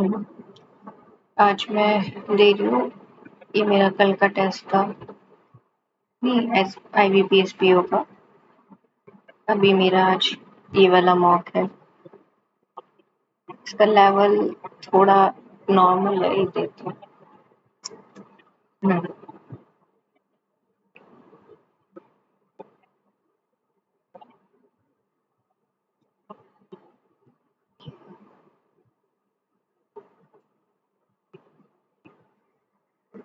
हम्म, आज मैं दे रही हूँ। ये मेरा कल का टेस्ट था। नहीं, एस IBPSPO का। अभी मेरा आज ये वाला मॉक है। इसका लेवल थोड़ा नॉर्मल है, ये देती हूँ। हम्म,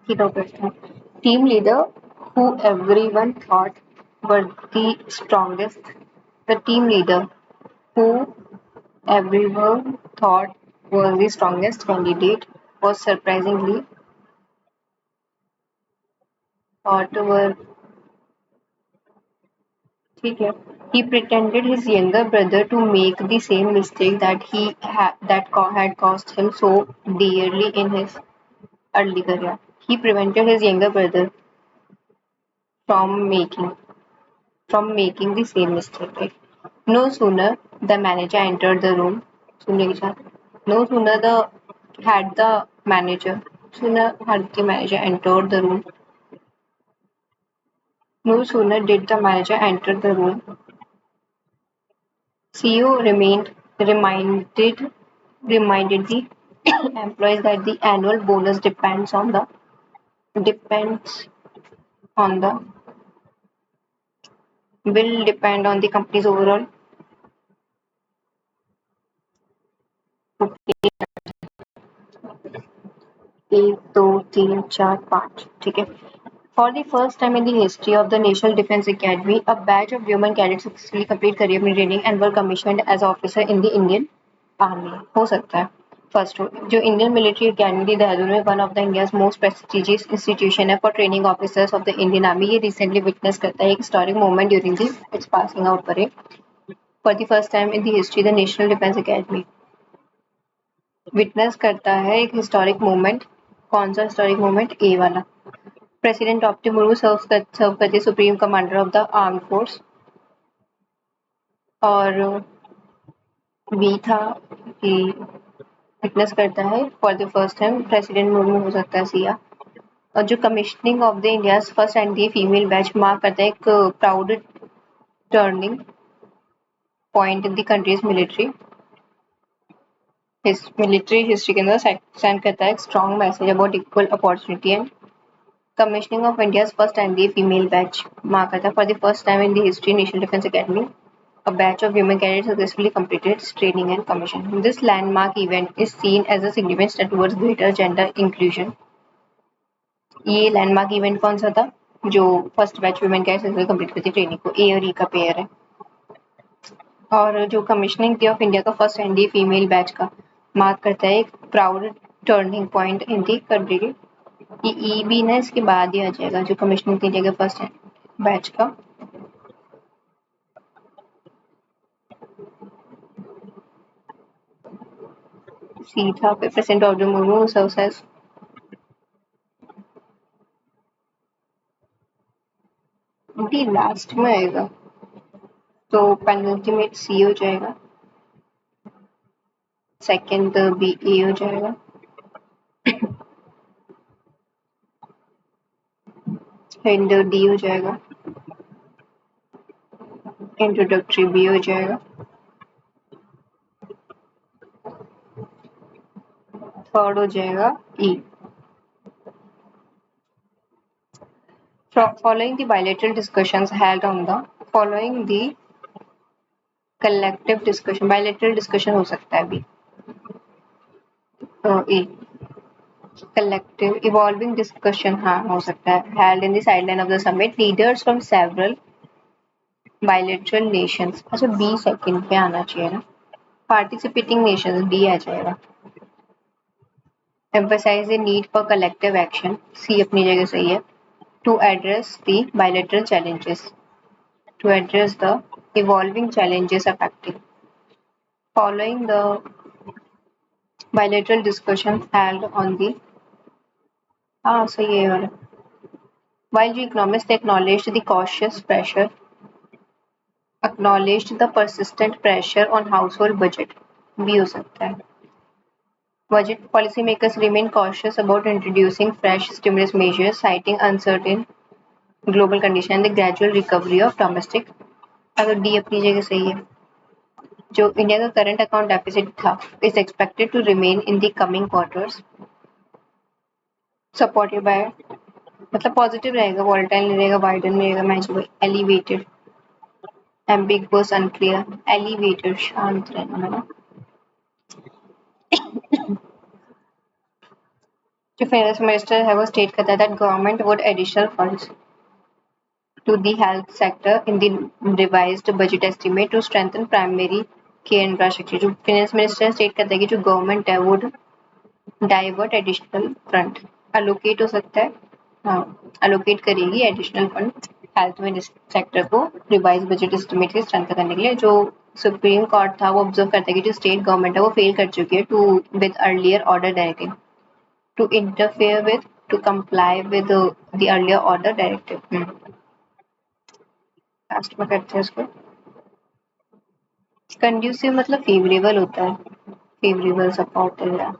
ठीक है, question. Team leader who everyone thought were the strongest. The team leader who everyone thought was the strongest candidate was surprisingly thought were ठीक है. He pretended his younger brother to make the same mistake that had cost him so dearly in his early career. He prevented his younger brother from making the same mistake. Right? No sooner the manager entered the room. सुनने के साथ. No sooner had the manager entered the room. No sooner did the manager enter the room. CEO reminded the employees that the annual bonus depends on the will depend on the company's overall. एक दो तीन चार पाँच. ठीक है. For the first time in the history of the National Defence Academy, a batch of women cadets successfully complete career training and were commissioned as officer in the Indian Army. हो सकता है. फर्स्ट जो Indian military academy थी देहरादून में one of the India's most prestigious institution है for training officers of the Indian army. ये recently witness करता है एक historic moment during the its passing out parade. For the first time in the history the National Defence Academy witness करता है एक historic moment. कौन सा historic moment? ए वाला. प्रेसिडेंट द्रौपदी मुर्मू सर्व करती supreme commander of the arm force. और B था कि विटनेस करता है for the first time president Murmu हो सकता है सिया. और जो commissioning of the India's first and the female batch mark करता है एक proud turning point in the countries military history के अंदर सेंड करता है एक strong message about equal opportunity and commissioning of India's first and the female batch mark करता है for the first time in the history National Defence Academy. A batch of women cadets successfully completed its training and commission. This landmark event is seen as a significant step towards greater gender inclusion. ये landmark event कौन सा था? जो first batch women cadets complete करती training को. ए और ई का pair है. और जो कमिश्निंग थी ऑफ इंडिया का first and the female batch का मार्क करता है एक proud turning point in the country. ये ई भी ना इसके बाद ही आ जाएगा जो कमिश्निंग थी इंडिया के फर्स्ट बैच का. सी था फिर president Draupadi Murmu serves as D last में आएगा तो पेनल्टीमेट सी हो जाएगा. सेकंड बी ए हो जाएगा. एंड डी हो जाएगा. इंट्रोडक्टरी बी हो जाएगा. थर्ड हो जाएगा ई. Following the bilateral discussions held on the following the collective discussion bilateral discussion हो सकता है अभी. ए collective evolving discussion हाँ हो सकता है held in the sideline of the summit leaders from several bilateral nations. अच्छा बी सेकंड पे आना चाहिए ना. participating nations डी आ जाएगा. emphasize the need for collective action सी अपनी जगह सही है. to address the bilateral challenges to address the evolving challenges affecting. Following the bilateral discussions held on the सही है वाला. While the economists acknowledged the persistent pressure on household budget भी हो सकता है. Budget policymakers remain cautious about introducing fresh stimulus measures, citing uncertain global conditions and the gradual recovery of domestic. अगर D अपनी जगह सही है, जो इंडिया का करंट अकाउंट डेफिसिट था is expected to remain in the coming quarters supported by मतलब positive रहेगा, वोलेटाइल नहीं रहेगा, वाइडन नहीं रहेगा, manageable, elevated, ambiguous, unclear, elevated, शांत रहना है ना. जो फाइनेंस मिनिस्टर है वो स्टेट करता है that government would additional funds to the health sector in the revised budget estimate to strengthen primary care infrastructure. जो फाइनेंस मिनिस्टर स्टेट करता है कि जो गवर्नमेंट है वो डाइवर्ट एडिशनल फंड अलोकेट हो सकता है, हाँ अलोकेट करेगी एडिशनल फंड हेल्थ सेक्टर को रिवाइज बजट एस्टिमेट के स्ट्रेंथ करने के लिए. जो सुप्रीम कोर्ट था वो ऑब्जर्व करता है कि जो स्टेट गवर्नमेंट है वो फेल कर चुकी है to with earlier order directive to interfere with to comply with the earlier order directive. Last में करते हैं इसको. कंड्यूसिव मतलब फेवरेबल होता है, फेवरेबल सपोर्टिव है.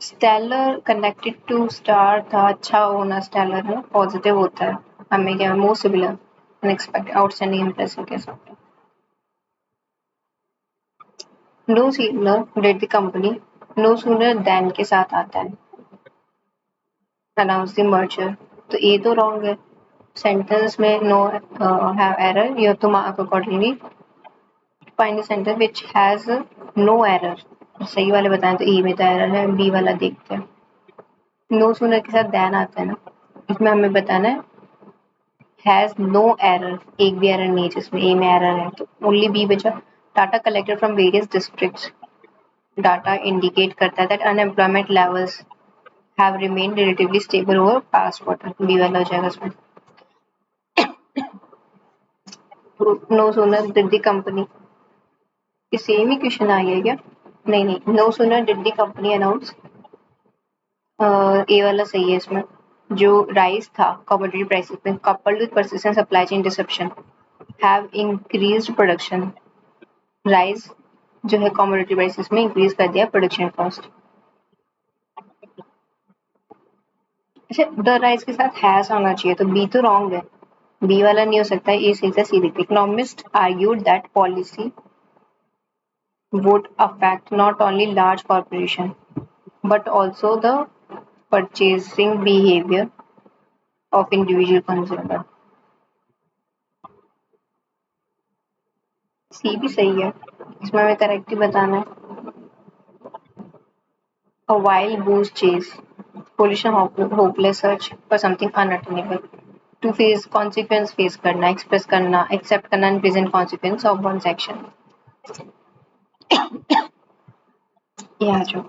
स्टेलर कनेक्टेड टू स्टार था, अच्छा होना स्टेलर है, पॉजिटिव होता है. हमें क्या more similar, unexpected, outstanding, impressive कह सकते हैं. No sooner did the company, no sooner than के साथ आता है अनाउंस द मर्जर, तो ये तो रॉन्ग है. सेंटेंस में no have error, you have to mark accordingly. Find the sentence which has no error. सही वाले बताएं तो ए में तो एरर है, बी वाला देखते हैं. नो सूनर के साथ देन आता है ना, इसमें हमें बताना है हैज नो एरर, एक भी एरर नहीं है जिसमें ए में एरर है, तो ओनली बी बचा. Data collected from various districts, data indicate करता है that unemployment levels have remained relatively stable over past quarter, B वाला हो जाएगा इसमें. No sooner did the company, ये सेम ही क्वेश्चन आ गया क्या? नहीं नहीं, no sooner did the company announce, A वाला सही है इसमें. जो राइस था कमोडिटी प्राइसेस में coupled with persistent supply chain disruption have increased production. Rice जो है कमोडिटी प्राइसेस में इंक्रीज कर दिया प्रोडक्शन कॉस्ट. अच्छा, द राइस के साथ हैज आना चाहिए, तो बी तो रॉन्ग है, बी वाला नहीं हो सकता. ए सही था, सी देखिए. Economist argued that policy would affect not only large corporation but also the purchasing behavior of individual consumer. सी भी सही है, इसमें हमें करेक्ट ही बताना है. A wild goose chase, pollution, hopeless search for something unattainable. To face consequence face करना, express करना, accept करना and present consequence of one's action. ये आ जाओ.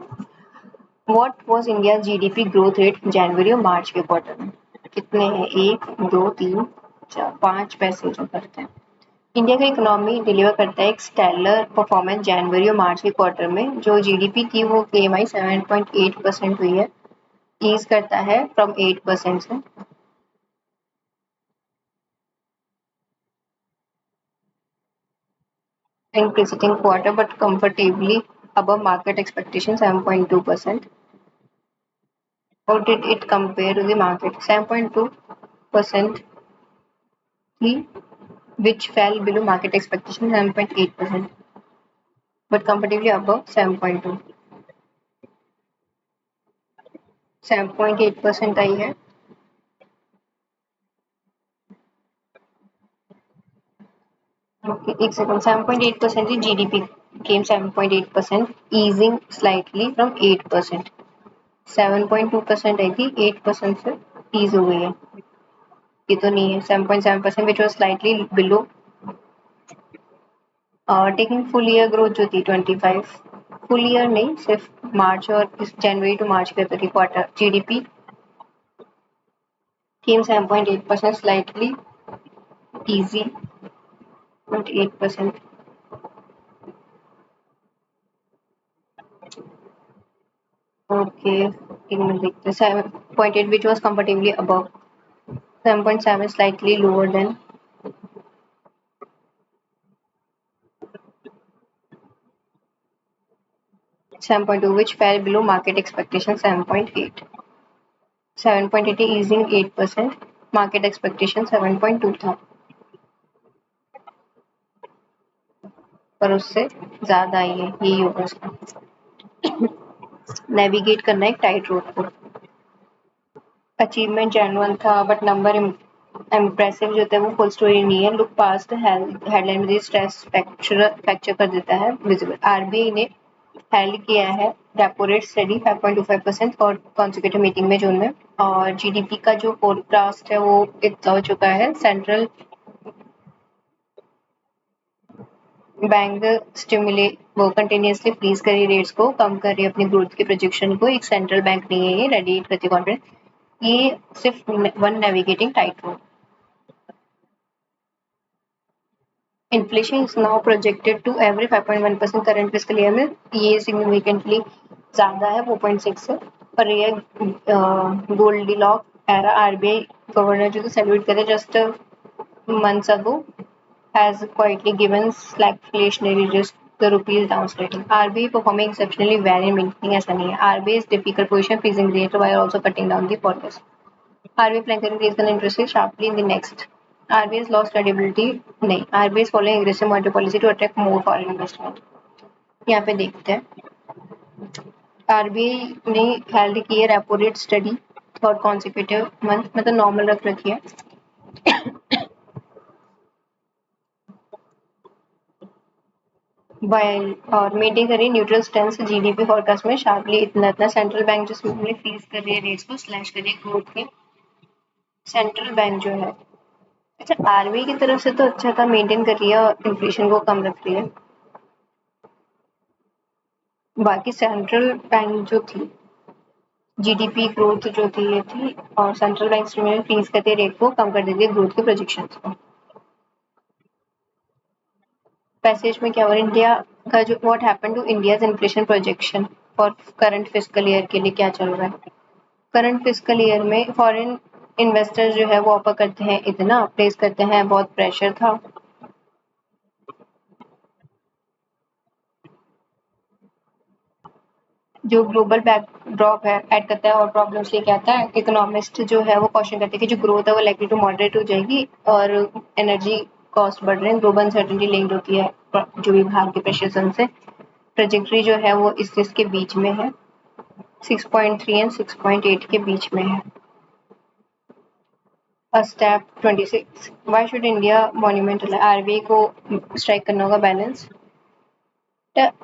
What was India's GDP growth rate जनवरी और मार्च के क्वार्टर में? कितने हैं? 1, 2, 3, 4, 5 पैसे जो करते हैं. इंडिया का इकोनॉमी डिलीवर करता है एक स्टेलर परफॉर्मेंस जनवरी और मार्च के क्वार्टर में. जो जीडीपी थी वो PMI 7.8% हुई है, ईज करता है फ्रॉम 8% से. in preceding quarter but comfortably above market expectation 7.2%. How did it compare to the market? 7.2% which fell below market expectation 7.8% but comfortably above 7.2. 7.8% आई है. Okay, एक second. 7.8% GDP came 7.8%, easing slightly from 8%. 7.2% आई थी, 8% से ease हो गई है. ये तो नहीं है. 7.7% which was slightly below. Taking full year growth जो थी 25, फुल ईयर नहीं, सिर्फ मार्च और इस जनवरी टू मार्च के तक quarter GDP came 7.8%, slightly easy 0.8%. Okay, एक मिनट देखते हैं. 7.8 which was comfortably above, 7.7 slightly lower than. 7.2, which fell below market expectation 7.8. 7.80 easing 8%, market expectation 7.2 था, पर उससे ज्यादा आई है, यही होगा उसका। नेविगेट करना है एक टाइट रोड को। अचीवमेंट जेन्युइन था, बट नंबर इम्प्रेसिव जो था वो फुल स्टोरी नहीं है। लुक पास्ट हेडलाइन में स्ट्रेस फ्रैक्चर कर देता है विजिबल। आरबीआई ने हेल्ड किया है रेपो रेट स्टडी 5.25% और कॉन्सिक्यूटिव मीटिंग में जून में, और जीडीपी का जो फोरकास्ट है वो इतना हो चुका है। सेंट्रल बैंक स्टिमुले वो कंटिन्यूसली फ्रीज कर रही रेट्स को, कम कर रही है अपनी ग्रोथ की प्रोजेक्शन को। एक सेंट्रल बैंक नहीं है ये, रेडिएट करती कॉन्फिडेंस, ये सिर्फ one navigating tight road. Inflation is now projected to average 5.1% current fiscal year में, ये सिग्निफिकेंटली ज़्यादा है 4.6 से। और ये गोल्डीलॉक एरा आरबीआई गवर्नर जो सेलिब्रेट करे just months ago has quietly given slackflationary risk the rupee is downsliding. RBI performing exceptionally well in maintaining ऐसा नहीं है। RBI is difficult position freezing rate while also cutting down the forecast. RBI planning to raise the interest rate sharply in the next. RBI has lost credibility नहीं, RBI is following aggressive monetary policy to attract more foreign investment. यहाँ पे देखते हैं RBI ने held की है repo rate study third consecutive month, मतलब normal रख रखी है। वाइल और मेंटेन करिए न्यूट्रल स्टेंस जीडीपी फोरकास्ट में शार्पली इतना सेंट्रल बैंक जो स्मूथली फ्रीज कर रही है रेट्स को, स्लैश करिए ग्रोथ के। सेंट्रल बैंक जो है, अच्छा आरबीआई की तरफ से तो अच्छा था, मेंटेन कर रही है और इन्फ्लेशन को कम रख रही है। बाकी सेंट्रल बैंक जो थी, जीडीपी ग्रोथ जो थी ये थी, और सेंट्रल बैंक फ्रीज करके रेट को कम कर देती है ग्रोथ के प्रोजेक्शंस को। पैसेज में क्या हो रहा है, इंडिया का जो what happened to India's inflation projection for current fiscal year के लिए क्या चल रहा है। करंट फिस्कल ईयर में फॉरेन इन्वेस्टर्स जो है वो ऑफर करते हैं, इतना प्लेस करते हैं, बहुत प्रेशर था। जो ग्लोबल बैकड्रॉप है ऐड करता है और प्रॉब्लम्स लेके आता है। इकोनॉमिस्ट जो है वो क्वेश्चन करते हैं कि जो ग्रोथ है वो लाइकली टू मॉडरेट हो जाएगी और एनर्जी कॉस्ट बढ़ रहे हैं, ग्लोबल अनसर्टेनिटी लिंक्ड होती है जो भी बाहर के प्रेशर से। ट्रेजेक्टरी जो है वो इसके बीच में है, 6.3 एंड 6.8 के बीच में है। Step 26, why should India monumental, RBI को स्ट्राइक करना होगा balance.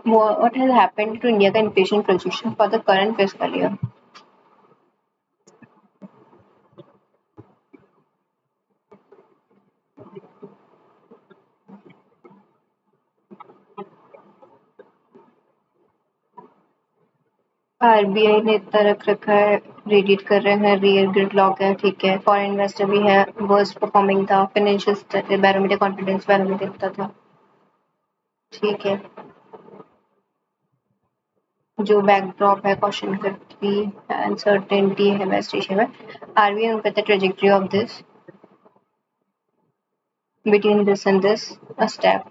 What has happened to India का inflation projection for the current fiscal year? RBI ने इतना रख रखा है, रेडिएट कर रहे हैं, रियल ग्रिड लॉक है, ठीक है। फॉरेन इन्वेस्टर भी है, वर्स्ट परफॉर्मिंग था, फाइनेंशियल बैरोमीटर कॉन्फिडेंस बैरोमीटर इतना था, ठीक है। जो बैकड्रॉप है क्वेश्चन करती अनसर्टेनिटी है वेस्ट एशिया में, आरबीआई उनका trajectory of this between this and this step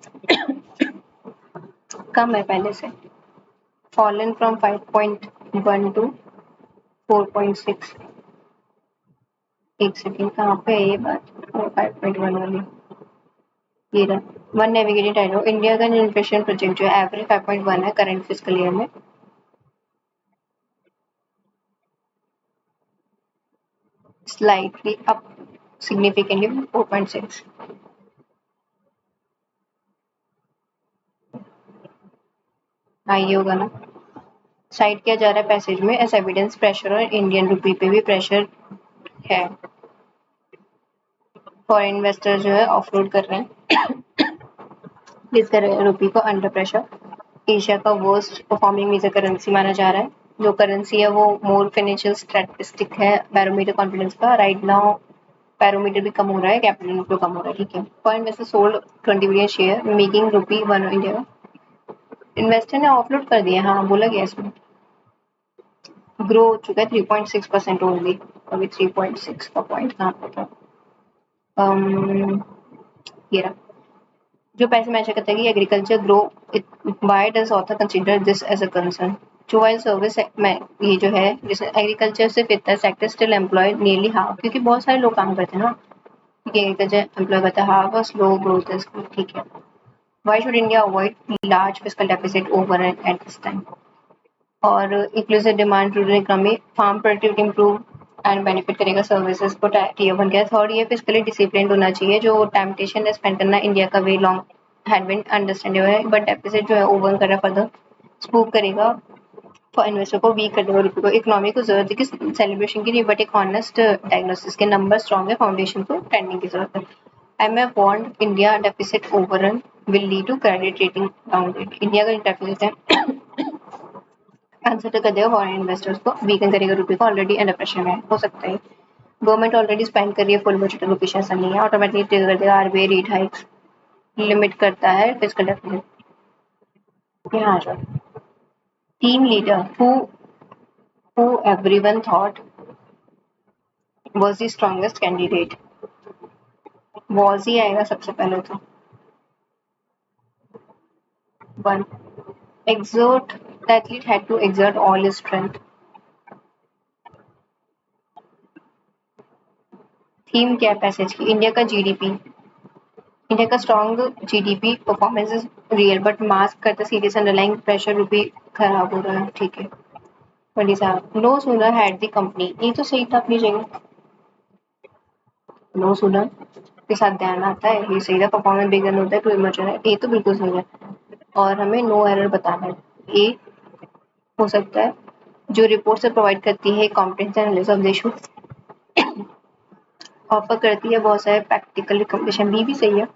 कम है पहले से, फॉलन फ्रॉम 5.1 टू 4.6। एक सेकेंड, कहाँ पे है ये बात, 5.1 वाली, ये रहा। वन नेविगेटिंग टाइटल, इंडिया का इन्फ्लेशन प्रोजेक्ट जो है एवरेज 5.1 है करंट फिस्कल ईयर में, स्लाइटली अप सिग्निफिकेंटली 4.6। हाँ ये होगा ना। साइड किया जा रहा है पैसेज में एस एविडेंस प्रेशर, और इंडियन रुपी पे भी प्रेशर है, फॉरेन इन्वेस्टर जो है ऑफलोड कर रहे हैं प्लेस कर रहे हैं रुपी को अंडर प्रेशर। एशिया का वर्स्ट परफॉर्मिंग मेजर करेंसी माना जा रहा है, जो करेंसी है वो मोर फाइनेंशियल स्टैटिस्टिक है बैरोमीटर कॉन्फिडेंस का। राइट नाउ पैरोमीटर भी कम हो रहा है, कैपिटल इनफ्लो कम हो रहा है, ठीक है। Foreign investor sold 20 billion share making rupee one India. Investor ने ऑफलोड कर दिया, हाँ बोला गया इसमें। ग्रो हो चुका है 3.6% ओनली, अभी 3.6 का पॉइंट कहाँ पे था, ये रहा। जो पैसे मैच करता है कि agriculture grow, why does author consider this as a concern. जो वाइल सर्विस में ये जो है जैसे एग्रीकल्चर से फिर sector still employ nearly half, क्योंकि बहुत सारे लोग काम करते हैं ना, क्योंकि एग्रीकल्चर एम्प्लॉय करता है हाफ और स्लो ग्रोथ है इसकी, ठीक है। Why should India avoid large fiscal deficit over at this time? और inclusive demand rural economy, farm productivity improve and benefit करेगा सर्विसेज को टीयर वन का। थर्ड ये फिजिकली डिसिप्लिन होना चाहिए, जो टेम्पटेशन है स्पेंड करना इंडिया का वे लॉन्ग हैडविन अंडरस्टैंडेबल है, बट डेफिसिट जो है ओवर कर रहा फर्दर स्पूक करेगा फॉर इन्वेस्टर को, वीक कर देगा रुपये को। इकोनॉमी को जरूरत है कि सेलिब्रेशन की नहीं, बट एक ऑनेस्ट डायग्नोसिस के नंबर स्ट्रॉन्ग है, फाउंडेशन को ट्रेंडिंग की जरूरत है। IMF warned India deficit overrun will lead to credit rating downgrade. India का डेफिसिट है आंसर कर देगा फॉरेन इन्वेस्टर्स को, वीकन करेगा रुपये को, ऑलरेडी अंडर प्रेशर में हो सकता है। गवर्नमेंट ऑलरेडी स्पेंड कर रही है फुल बजट, रुपये ऐसा नहीं है, ऑटोमेटिकली ट्रिगर कर देगा आरबीआई रेट हाइक्स, लिमिट करता है फिजिकल डेफिसिट। यहाँ आ जाओ। Team leader who everyone thought was the strongest candidate, was ही आएगा सबसे पहले तो। One, exert, the athlete had to exert all his strength. Theme क्या है पैसेज की? इंडिया का जीडीपी, इंडिया का strong GDP performance is real but mask करता सीरियस अंडरलाइंग प्रेशर, रुपी खराब हो रहा है, ठीक है। 27, no sooner had the company, ये तो सही था अपनी जगह, नो सूनर के साथ ध्यान आता है, ये सही था। परफॉर्मेंस बिगन होता है टू इमर्जन है, ये तो बिल्कुल सही है। और हमें नो एरर बताना है, ये हो सकता है जो रिपोर्ट से प्रोवाइड करती है competence analysis of the issue, offer करती है बहुत सारे प्रैक्टिकल रिकमेंडेशन, भी सही है।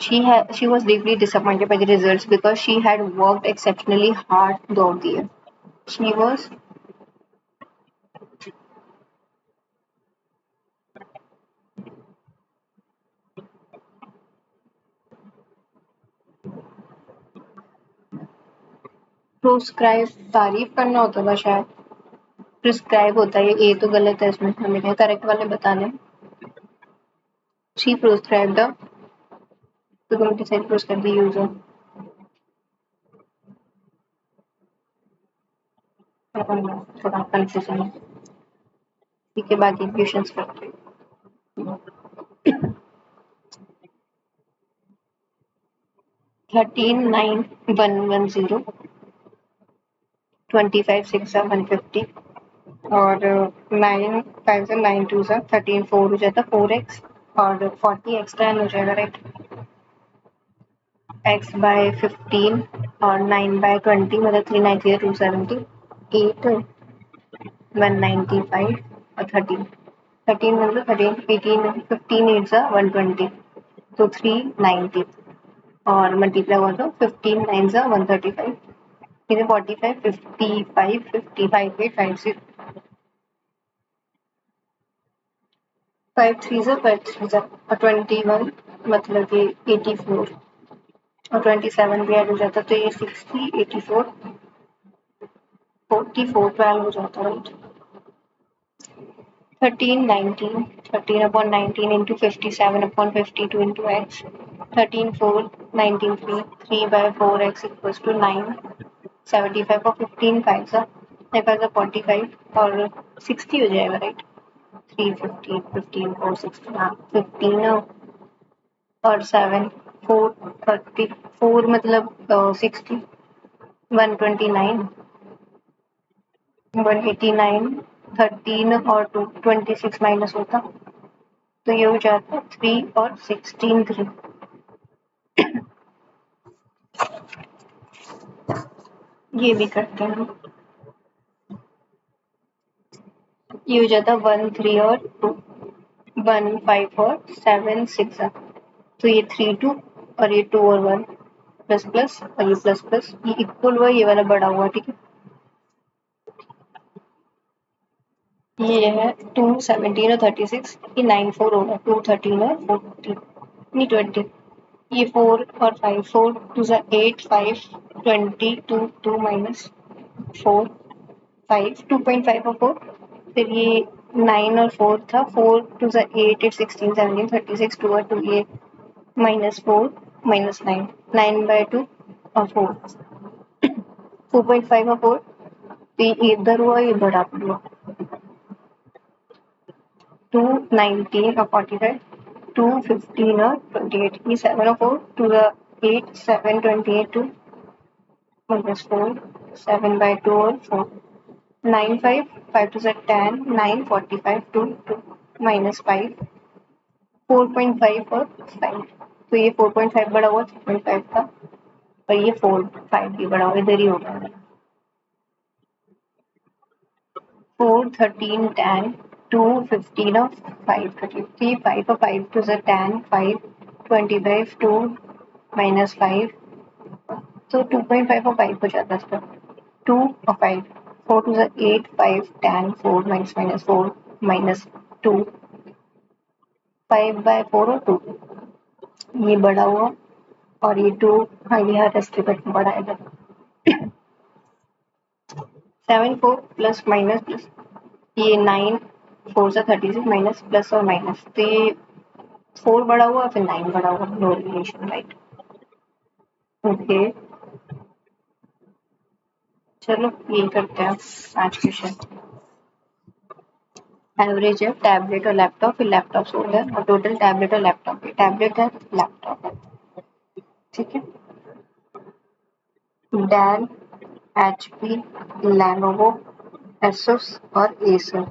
She was deeply disappointed by the results because she had worked exceptionally hard throughout the year. She was proscribe, तारीफ करना होता था शायद, प्रिस्क्राइब होता है, ये तो गलत है, इसमें हमें क्या करेक्ट वाले बताने। She prescribed the committee said prescribe the user. थोड़ा कंफ्यूजन है, ठीक है, बाकी क्वेश्चंस करते हैं। 13,9,110, 25 6 150 और 9 5 9 2 13 4 हो जाता 4x और 40 एक्स्ट्रा हो जाएगा, राइट। x बाय 15 और 9 बाय 20 मतलब 390 270, 8 195 और 13 13 मतलब 13 18 15 8 120 तो 390 और मल्टीप्लाई हुआ तो 15 9 135, फिर 45 55 55 8 5 6 5 3 5 3 और 21 मतलब कि 84 और 27 भी ऐड हो जाता तो ये 60 84 44 12 हो जाता, right. 13 19 13 upon 19 into 57 upon 52 into x, 13 4 19 3 3 by 4x equals to 9 75 और 15 5 45 और 60 हो जाएगा, राइट। 3 15 15 4 60, हाँ 15 और 7 4 30 4 मतलब 60 129 189 13 और 2 26 माइनस होता तो ये हो जाता 3 और 16 3। ये भी करते हैं, ये हो जाता 1 3 और 2 1 5 और 7 6 तो ये 3 2 और ये 2 और 1 प्लस प्लस और ये प्लस प्लस, ये इक्वल हुआ, ये वाला बड़ा हुआ, ठीक है। ये है 2 17 और 36, ये 9 4 होगा 2 13 और 14 नहीं 20, ये 4 और 5 4 2 8 5 20 2 2 माइनस 4 5 2.5 और 4, फिर ये 9 और 4 था 4 2 8 8 16 17 36 2 और 2, ये -4 -9 9 by 2 और 4 4.5 और 4, तो ये इधर हुआ, ये बराबर हुआ। 2 19 और 45, 2 15 और 28, ये 7 और 4, 2 8 7 28 2 minus 4, 7 by 2 और 4, 9 5 5 to 10, 9 45 2 2 minus 5, 4.5 और 5, तो ये 4.5 बड़ा हुआ 3.5 का, और ये 4.5 भी बड़ा हुआ, इधर ही होगा। 4 13 10 2 15 और 5 33, 5 और 5 to 10 5 25 2 minus 5, तो 2.5 और 5 हो जाता है इसका, 2 और 5, 4 to 8 5 10 4 minus 4 minus 2, 5 by 4 और 2, ये बड़ा हुआ, और ये 2, हाँ ये हर एस्टिमेट में बड़ा है। 7 4 प्लस माइनस प्लस, ये 9 4 से 36 माइनस प्लस और माइनस, तो ये 4 बड़ा हुआ फिर 9 बड़ा हुआ, नो रिलेशन, राइट। ओके, चलो यही करते हैं आज क्वेश्चन। एवरेज है टैबलेट और लैपटॉप, फिर लैपटॉप सोल्ड है, और टोटल टैबलेट और लैपटॉप है, टैबलेट है लैपटॉप है, ठीक है। डेल, एचपी, लेनोवो, एसुस और एसर,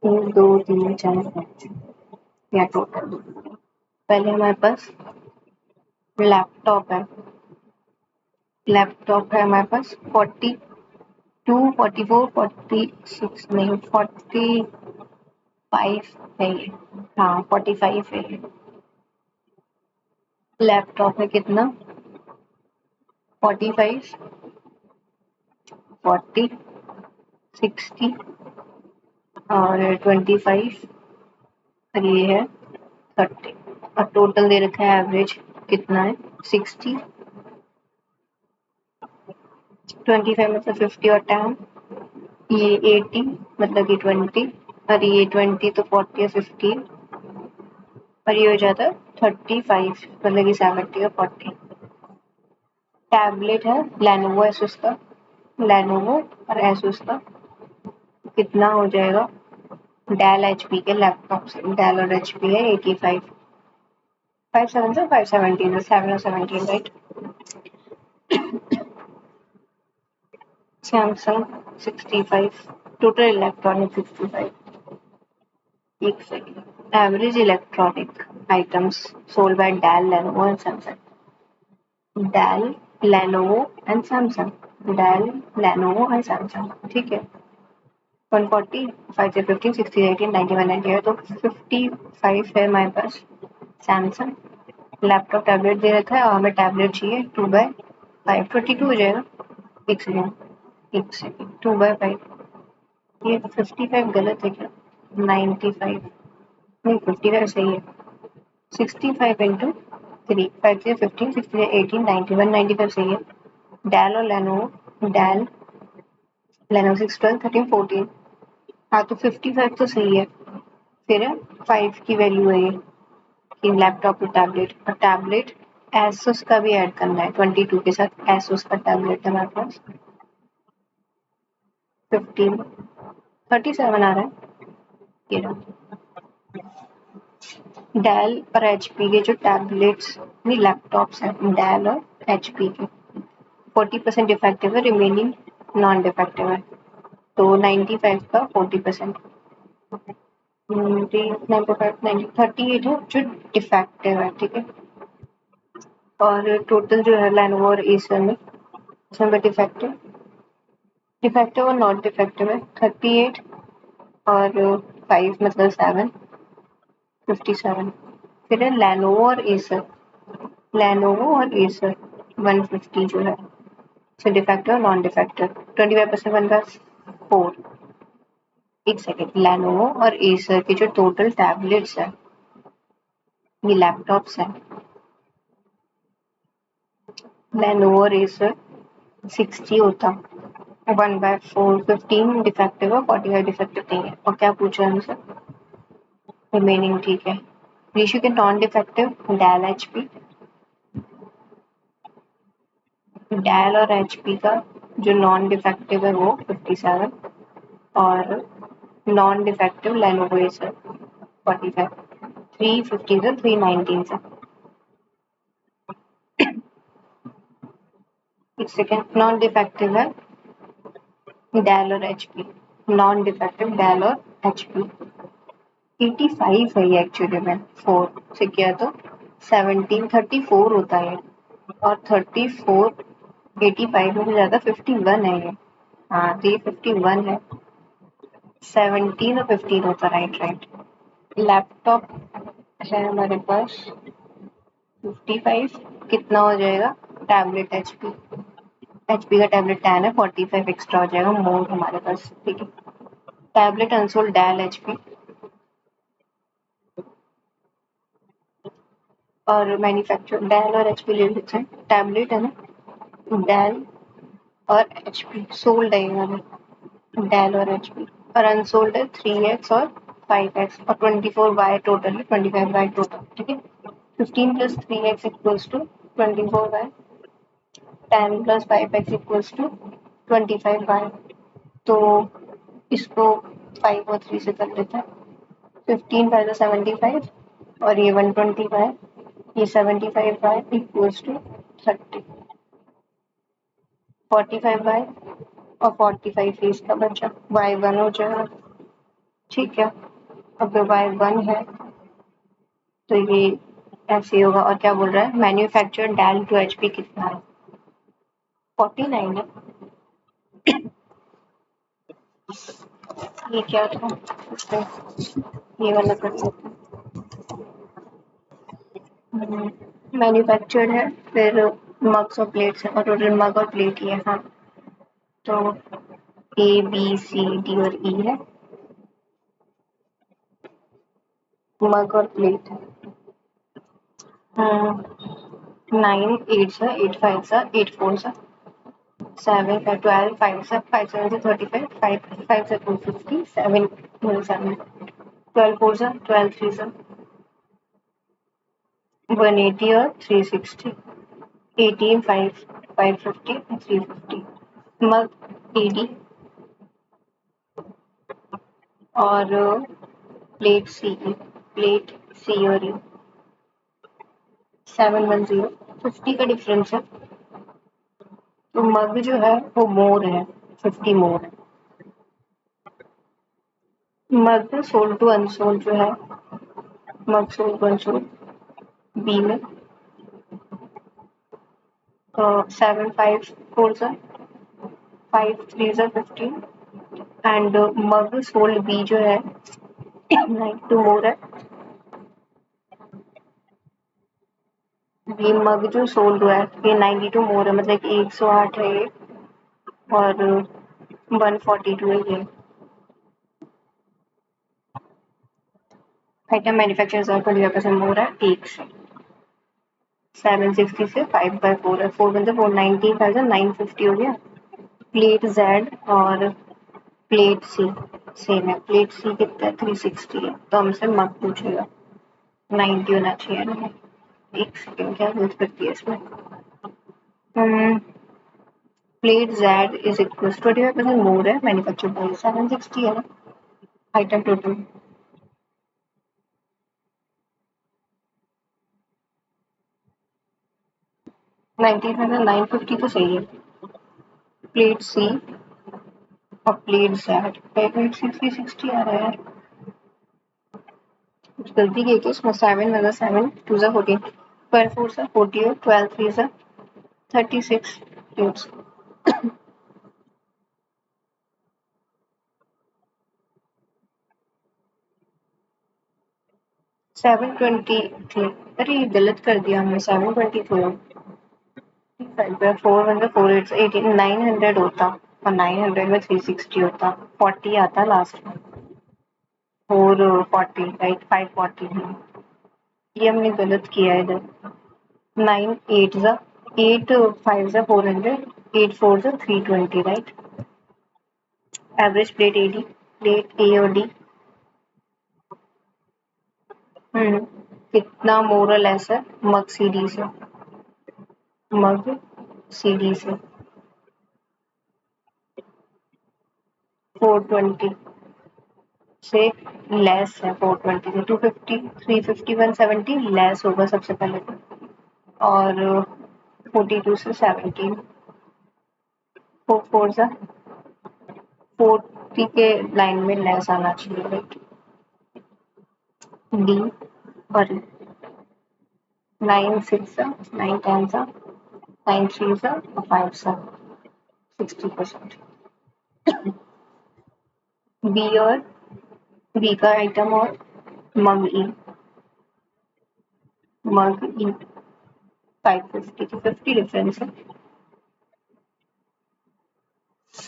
1 2 3 4 5 या टोटल। पहले हमारे पास लैपटॉप है, लैपटॉप है हमारे पास 42 44 46 नहीं 45 है ये, हाँ 45 है ये। लैपटॉप है कितना, 45 40 60 और 25, और ये है 30, और टोटल दे रखा है एवरेज कितना है 60, 25 मतलब 50 और 10, ये 80 मतलब कि 20, और ये 20 तो 40 और 15, और ये हो जाता है 35 मतलब कि 70 और 40। टैबलेट है लेनोवो एसुस का, लेनोवो और एसुस का कितना हो जाएगा, डेल एचपी के लैपटॉप से, डेल और एचपी है 85, 5 7 से 5 17 7 और 17 राइट। सैमसंग 65, टोटल इलेक्ट्रॉनिक 65, एक second. Average electronic items sold by Dell Lenovo and Samsung, Dell Lenovo and Samsung, Dell Lenovo and Samsung, ठीक है। 140 5 से 15 60 18 91 98, तो 55 है हमारे पास सैमसंग। लैपटॉप टैबलेट दे रखा है और हमें टैबलेट चाहिए 2/5, 22 हो जाएगा। एक सेकेंड 2/5, ये 55 गलत है क्या, 95 नहीं 55 सही है, 65 इंटू 3, 5 से 15 60 से 18 91 95 सही है। डेल और लेनोवो, डेल लेनोवो 6 12 13 14, हाँ तो 55 तो सही है, फिर 5 की वैल्यू है ये कि लैपटॉप और टैबलेट, और टैबलेट एसुस का भी ऐड करना है 22 के साथ, एसुस का टैबलेट है हमारे पास 15 37 आ रहा है ये रहा। डेल और एचपी के जो टैबलेट्स नहीं लैपटॉप्स हैं, डेल और एचपी के 40% डिफेक्टिव है, रिमेनिंग नॉन डिफेक्टिव है, तो 95 का 40%, 38 है जो डिफेक्टिव है, ठीक है। और टोटल जो है लेनोवो और एसर में, इसमें डिफेक्टिव डिफेक्टिव और नॉट डिफेक्टिव है 38 और 5 मतलब 7 57, फिर है लेनोवो और एसर, लेनोवो और एसर 150 जो है, सो डिफेक्टिव और नॉन डिफेक्टिव 25% बनता है 4। एक सेकेंड, लेनोवो और एसर के जो टोटल टैबलेट्स है, ये लैपटॉप्स हैं, लेनोवो और एसर 60 होता, 1/4 15 डिफेक्टिव है, 45 डिफेक्टिव नहीं है, और क्या पूछा है हमसे, रिमेनिंग, ठीक है। रेशियो के non defective Dell HP Dell और एचपी का जो नॉन डिफेक्टिव है वो 57 और नॉन डिफेक्टिव लेनोवो एसर 45 350 से 319 से। एक सेकेंड, नॉन डिफेक्टिव है डेल और एचपी, नॉन डिफेक्टिव डेल और एचपी 85 है ये एक्चुअली में, 4 से किया तो 1734 होता है और 34 85 में से ज्यादा 51 है ये। हाँ तो ये 51 है, 17 और 15 होता, राइट राइट। लैपटॉप है हमारे पास 55, कितना हो जाएगा टैबलेट एचपी, एचपी का टैबलेट 10 है, 45 एक्स्ट्रा हो जाएगा मोर हमारे पास, ठीक है। टैबलेट अनसोल्ड डेल एचपी और मैन्युफैक्चर डेल और एचपी ले लेते हैं, टैबलेट है ना, डेल और एचपी सोल्ड है यहाँ पे, डेल और एचपी और अनसोल्ड है 3x और 5x और 24y टोटल है, 25y टोटल, ठीक है। 15 plus 3x equals to 24y, 10 plus 5x equals to 25y। तो इसको 5 और 3 से कर लेते हैं, 15 फाइव जो 75 और ये 125, ये 75y इक्वल्स टू 30, 45y और 45 फीस का बचा, y1 हो जाएगा, ठीक है। अब y1 है तो ये ऐसे ही होगा। और क्या बोल रहा है, मैन्युफैक्चर डेल टू एचपी कितना है, 49 है। ये क्या था, ये वाला कर लेते हैं। मैन्युफैक्चर्ड है, फिर मग्स और प्लेट्स है और टोटल मग और प्लेट ही है, हाँ। तो ए बी सी डी और ई है, मग और प्लेट है। 9 8 है, 8 5 है, 8 4 है, 7 है, 12 5 है, 5 7 से 35, 5 5 से 250, 7 7 12 4 है, 12 3 है 180 और 360, 18 5 550 350, मग एडी और प्लेट सी और ई 710, 50 का डिफरेंस है। तो मग जो है वो मोर है, 50 मोर है। मग सोल्ड टू अनसोल्ड जो है, मग सोल्ड टू अनसोल्ड बी में 7 5 4 5 3 15 एंड मग सोल्ड बी जो है 92 मोर है। ये मग जो सोल्ड हुआ है ये 92 मोर है, मतलब 108 है ये और 142 है ये। आइटम मैन्युफैक्चर 25% मोर है एक से, 760 से 5/4 है, 4 बन 490,950 हो गया। प्लेट जेड और प्लेट सी सेम है, प्लेट सी कितना है 360 है, तो हमसे मग पूछेगा 90 होना चाहिए ना। एक सेकेंड, क्या यूज करती है इसमें, प्लेट जेड इज इक्वल 25% मोर है, मैन्युफैक्चर बोल 760 है ना, आइटम टोटल 90,950 तो सही है। प्लेट सी और प्लेट जेड, प्लेट सी 360 आ रहा है यार, कुछ गलती की है क्या इसमें, 7 मतलब 7 2 जा 14, 12 4 जा 40 और 12 3 जा 36 प्लेट्स, 720 थे। अरे ये गलत कर दिया हमने, 720 थोड़ा 4 मतलब 4 8 18 900 होता और 900 में 360 होता, 40 आता लास्ट में, 440 राइट, 540 ये हमने गलत किया है इधर। 9 8 जा 8 5 जा 400, 8 4 जा 320 right. Average plate A D, plate A और डी, कितना मोरल लेस है मग सी डी से, मग CD से 420 से लेस है, 420 से 250, 350, 170 लेस होगा सबसे पहले तो, और 42 से 17 फोर फोर सा 40 के लाइन में लेस आना चाहिए, राइट। डी और 9 6 सा 9 10 सा 9 3 सा 5 सा 60%। बी और बी का आइटम और मग ई 550 to 50 डिफरेंस है।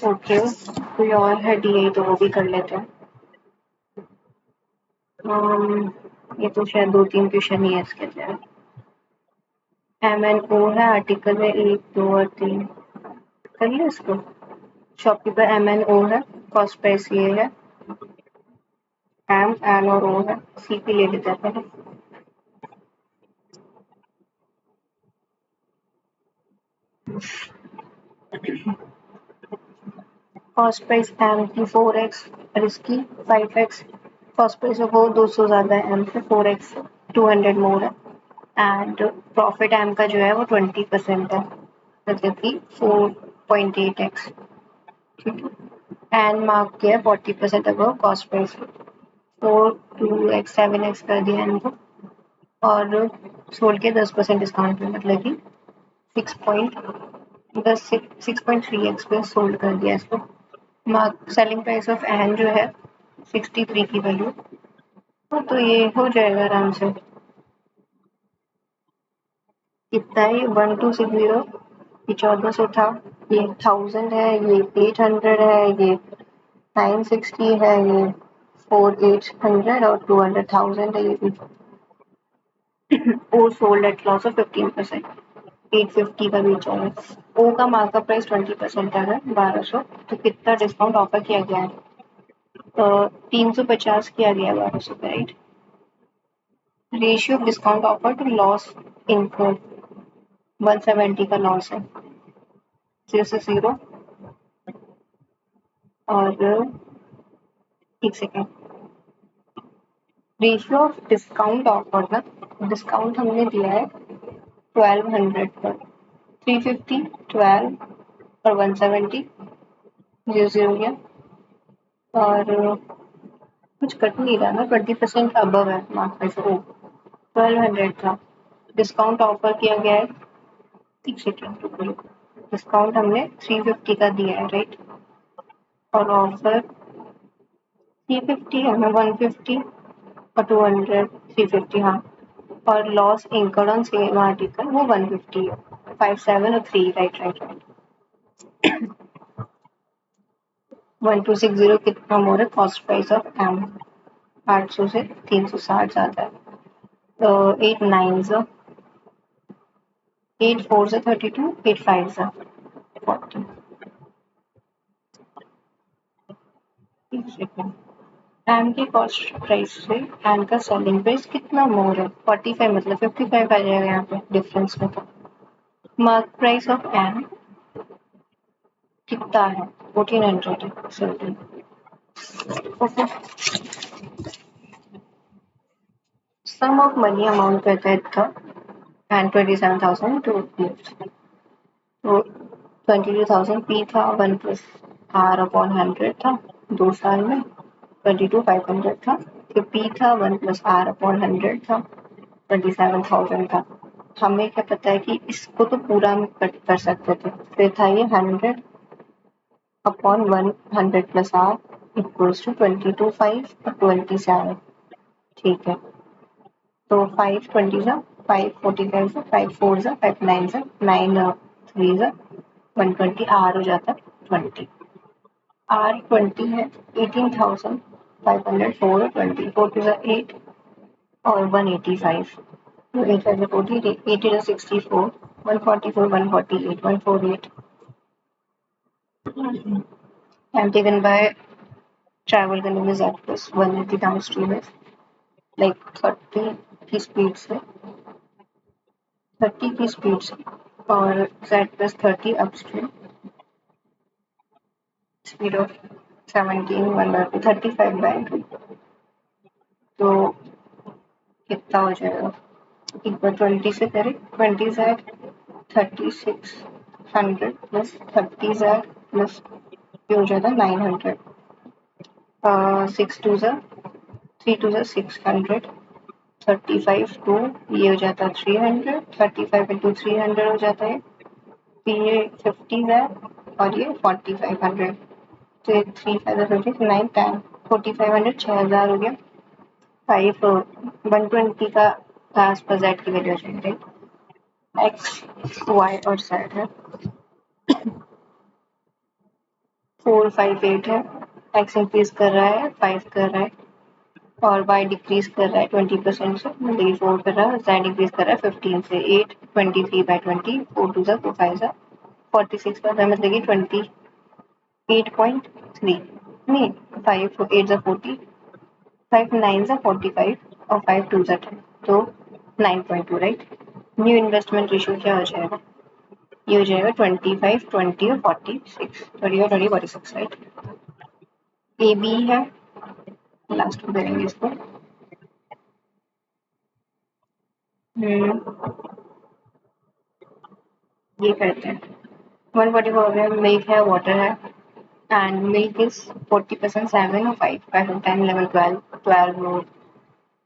ओके, कोई और है डी तो वो भी कर लेते हैं। ये तो शायद 2-3 क्वेश्चन ही है इसके अंदर। एम एन ओ है, आर्टिकल है 1 2 और 3, कर लिया इसको। शॉपकीपर एम एन ओ है, कॉस्ट प्राइस ये है, एम एन और ओ है, सी पी ले लेते हैं पहले। कॉस्ट प्राइस एम की 4x और इसकी 5x। कॉस्ट प्राइस ऑफ वो 200 ज़्यादा है एम से, 4x 200 मोर है, एंड प्रॉफिट एम का जो है वो 20% है, मतलब कि 4.8x। ठीक है, एंड मार्क किया 40% above cost price, 4 2x 7x कर दिया एन को, और सोल्ड के 10% डिस्काउंट पे, मतलब कि 6.3x पे सोल्ड कर दिया इसको। Mark selling price of N जो है 63 की वैल्यू, तो ये हो जाएगा आराम से। कितना है ये? 1260, ये 1400 था, ये 1000 है, ये 800 है, ये 960 है, ये 4800 और 200,000 है ये भी। ओ सोल्ड एट लॉस ऑफ 15%, 850 का बेचा है। ओ का मार्कअप प्राइस 20% है 1200, तो कितना डिस्काउंट ऑफर किया गया है? 350 किया गया है 1200 का, right. Ratio of discount offer to loss incurred 170 का लॉस है, 0 से 0। और एक second, ratio of discount offer ना, डिस्काउंट हमने दिया है 1200 पर, 350 12 और 170, 0 0 गया, और कुछ कट नहीं रहा ना, 20% अबव है मार्क प्राइस। ओ 1200 था, डिस्काउंट ऑफर किया गया है, एक सेकेंड, डिस्काउंट हमने 350 का दिया है, राइट, और ऑफर 350 है ना, 150 और 200, 350, हाँ, और loss incurred on same article वो 150 है, 57 और 3, राइट राइट राइट। 1260 कितना मोर है? कॉस्ट प्राइस ऑफ एम 800 से 360 ज्यादा है, तो 8 9 8 4 से 32, 8 5 40। एम की कॉस्ट प्राइस से एम का सेलिंग प्राइस कितना मोर है? 45, मतलब 55 आ जाएगा यहाँ पे डिफरेंस में। तो मार्क प्राइस ऑफ एम कितना है? 1400 है, selling. Okay, sum of money amount कहता है था एंड 27,000 टू गिफ्ट, तो 22,000 पी था, 1 प्लस आर अपॉन 100 था 2 साल में, 22,500 था, फिर पी था 1 प्लस आर अपॉन 100 था, 27,000 था। हमें क्या पता है कि इसको तो पूरा हम कट कर सकते थे, फिर था ये 100 upon 100 plus R equals to 22,5 और 27। ठीक है, तो 5 20 जा 5 45 जा 5 4 जा 5 9 जा 9 3 जा 120, आर हो जाता है 20, आर 20 है 18,504 और 20, 4 टू जा 8 और 185, तो 8 5 40, 80 जा 64, 144 148 148। I'm taken by travel करने में ज़्यादा 180 डाउन स्ट्रीम है, लाइक 30 की स्पीड से 30 की स्पीड से और Z plus 30 upstream, speed of 17 1/35 by 2, तो कितना हो जाएगा इक्वल 20 से करें 20Z 3600 प्लस 30Z प्लस ये हो जाएगा 900 6 2 ज़ा 3 2 ज़ा 600 35 2 ये हो जाता है 300 35 इंटू 300 हो जाता है फिर ये 50 है और ये 4500 तो ये 3 5 50 9 10 4500 6000 हो गया 5 120 का आसपास जेड की वैल्यू आ जाएगी एक्स वाई और जेड है 4 5 8 है एक्स इंक्रीज कर रहा है 5 कर रहा है और वाई डिक्रीज कर रहा है 20% से मतलब ये 4 कर रहा है जेड इंक्रीज कर रहा है 15 से 8 23/20 4 2 ज़ा 4 5 ज़ा 46 पर मतलब कि 28.3 नहीं 5 8 ज़ा 40 5 9 ज़ा 45 और 5 2 ज़ा 10 तो 9.2 राइट न्यू इन्वेस्टमेंट रेशियो क्या हो जाएगा ये हो जाएगा 25 20 और 46 20 और 20 46 राइट ए बी है लास्ट में करेंगे इसको ये करते हैं 144 ग्राम मिल्क है वाटर है and milk is 40% 7 or 5 5 and 10 11 12 12 or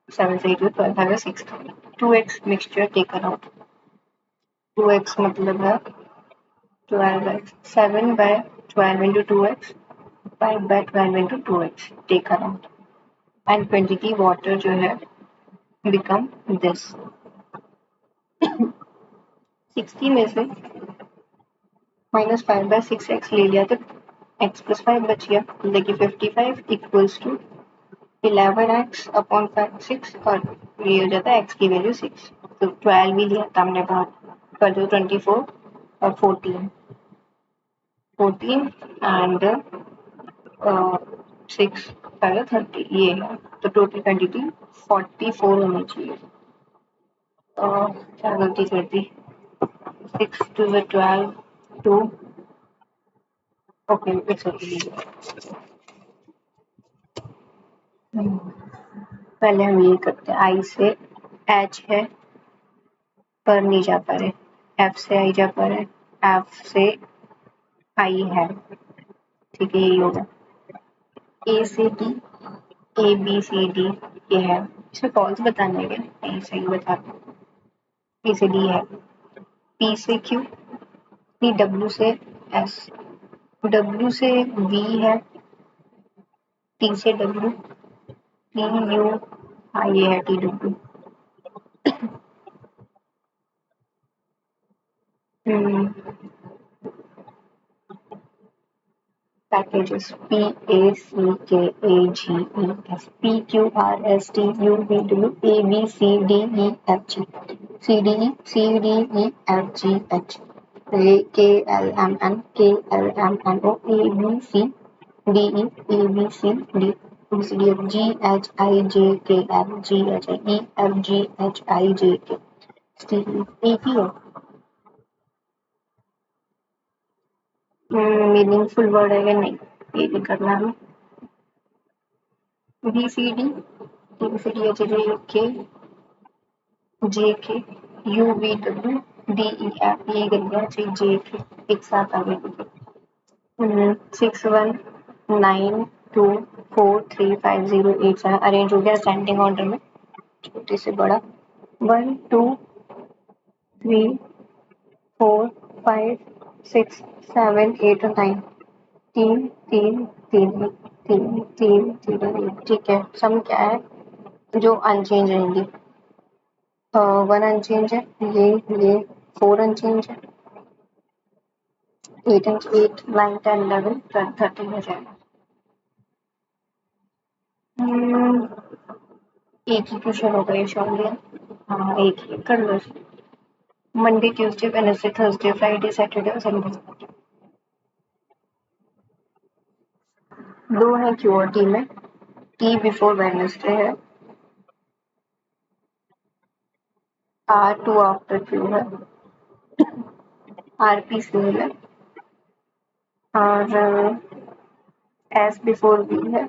7 8 or 12 5 or 6 2x mixture taken out 2x मतलब है 12x 7 by 12 into 2x 5 by 12 into 2x taken out and quantity water जो है become this 60 में से minus 5 by 6x ले लिया तो x plus 5 बच गया देखिए 55 equals to 11x अपॉन 6 और ये हो जाता है x की वैल्यू 6 तो 12 ही लिया था हमने बाहर कर दो 24 और 14 एंड 6 पहले 30 ये है तो टोटल क्वांटिटी 44 होनी चाहिए क्या गलती कर दी 6 to the 12 2 okay it's okay पहले हम ये करते हैं आई से एच है पर नहीं जा पा रहे एफ से आई जा पा रहे एफ से आई है ठीक है यही होगा ए से D A B C D ये है इसमें फॉल्स बताना है क्या नहीं सही बता ए से डी है पी से क्यू पी डब्ल्यू से एस डब्ल्यू से वी है टी से डब्ल्यू टी यू हाँ ये है T W packages P A C K A G E S P Q R S T U V W A B C D E F G C D E C D E F G H A K L M N K L M N O A B C D E A B C D A B C D F G H I J K L G H I E F G H I J K C E एक ही है meaningful word है या नहीं ये भी करना है B C D B C D H K J K U V W D E F ये कर गया जे के एक साथ आ गए 6 1 9 2 4 3 5 0 8 7 अरेंज हो गया असेंडिंग ऑर्डर में छोटे से बड़ा 1 2 3 4 5 6 7 8 और 9 तीन तीन तीन तीन तीन तीन ठीक है सम क्या है जो अनचेंज रहेंगी 1 अनचेंज है ये 4 अनचेंज है 8 9 10 11 12 13 हो जाएगा एक ही क्वेश्चन होगा ये श्योरली हाँ एक ही कर लो Monday Tuesday Wednesday Thursday Friday Saturday और संडे दो है क्यू और टी में टी बिफोर वेडनेसडे है आर टू आफ्टर क्यू है आर पी सिंगल है और एस बिफोर वी है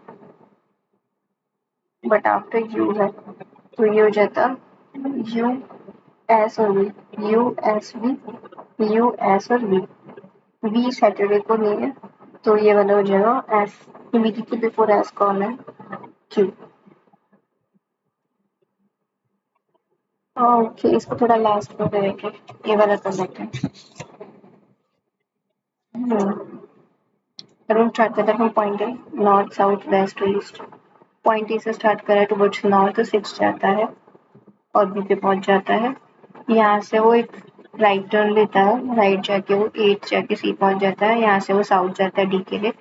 बट आफ्टर यू है, तो ये हो जाता यू एस और वी, U S V, U S और वी सैटरडे को नहीं है, तो ये वाला हो जाएगा एस। इमीडिएटली बिफोर एस कौन है? क्यू। ओके, इसको थोड़ा लास्ट में करेंगे, ये वाला कर लेते हैं। रूट स्टार्ट करता है point A, north south west east. Point A से स्टार्ट करा टुवर्ड्स नॉर्थ 6 जाता है और बी पे पहुंच जाता है। यहाँ से वो एक राइट टर्न लेता है, राइट जाके वो 8 जाके सी पहुंच जाता है। यहाँ से वो साउथ जाता है डी के लिए,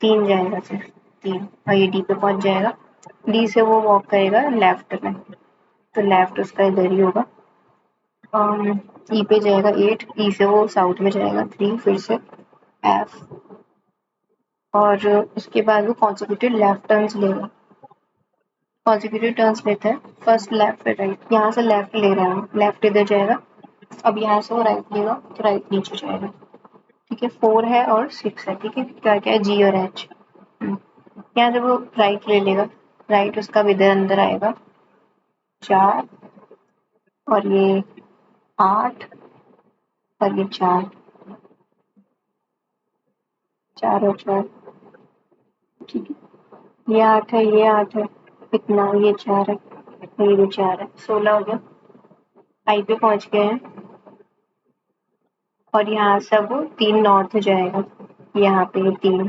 3 जाएगा सिर्फ, 3, और ये डी पे पहुंच जाएगा। डी से वो वॉक करेगा लेफ्ट में, तो लेफ्ट उसका इधर ही होगा। ई पे जाएगा 8, ई से वो साउथ में जाएगा 3, फिर से एफ, और उसके बाद वो कॉन्सिक्यूटिव लेफ्ट टर्न्स लेगा। कॉन्सिक्यूटिव टर्न्स लेता है, फर्स्ट लेफ्ट फिर राइट। यहाँ से लेफ्ट ले रहा है, लेफ्ट इधर जाएगा। अब यहाँ से वो राइट लेगा तो राइट नीचे जाएगा। ठीक है, 4 है और 6 है। ठीक है, क्या क्या है, जी और एच। यहाँ से वो राइट ले लेगा, राइट उसका इधर अंदर आएगा 4, और ये 8, और ये 4, 4 और 4। ठीक है, ये 8 है, ये 8 है, इतना, ये 4 है, ये भी 4 है, 16 हो गया। आई पे पहुंच गए हैं और यहाँ से अब 3 नॉर्थ जाएगा। यहाँ पे ये 3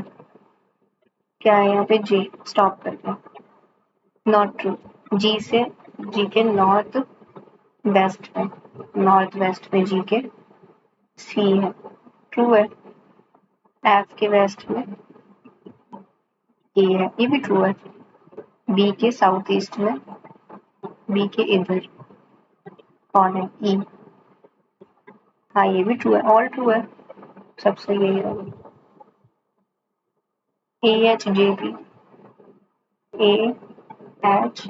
क्या है, यहाँ पे जी स्टॉप कर दो, नॉट ट्रू। जी से, जी के नॉर्थ वेस्ट में, नॉर्थ वेस्ट में जी के सी है, ट्रू है। एफ के वेस्ट में ए है, ये भी ट्रू है। बी के साउथ ईस्ट में, बी के इधर कौन है, ई। हाँ, ये भी ट्रू है, ऑल ट्रू है, सब सही है ये। A H J B, A H